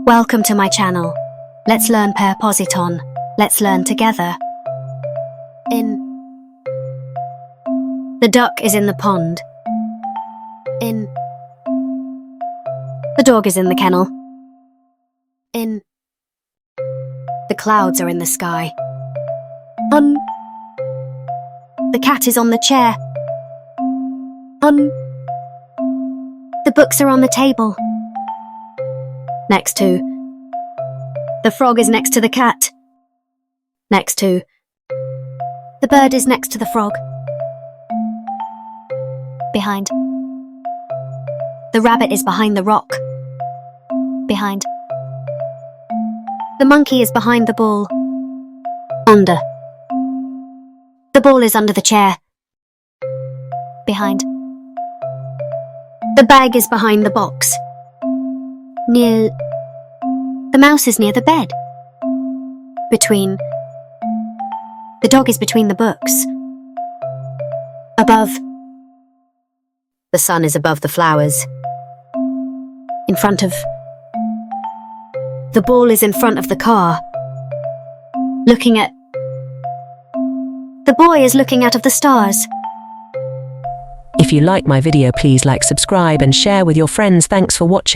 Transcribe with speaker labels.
Speaker 1: Welcome to my channel. Let's learn preposition. Let's learn together. In. The duck is in the pond. In. The dog is in the kennel. In. The clouds are in the sky. On. The cat is on the chair. On. The books are on the table. Next to. The frog is next to the cat. Next to. The bird is next to the frog. Behind. The rabbit is behind the rock. Behind. The monkey is behind the ball. Under. The ball is under the chair. Behind. The bag is behind the box. Near. The mouse is near the bed. Between. The dog is between the books. Above. The sun is above the flowers. In front of. The ball is in front of the car. Looking at. The boy is looking out of the stars.
Speaker 2: If you like my video, please like, subscribe and share with your friends. Thanks for watching.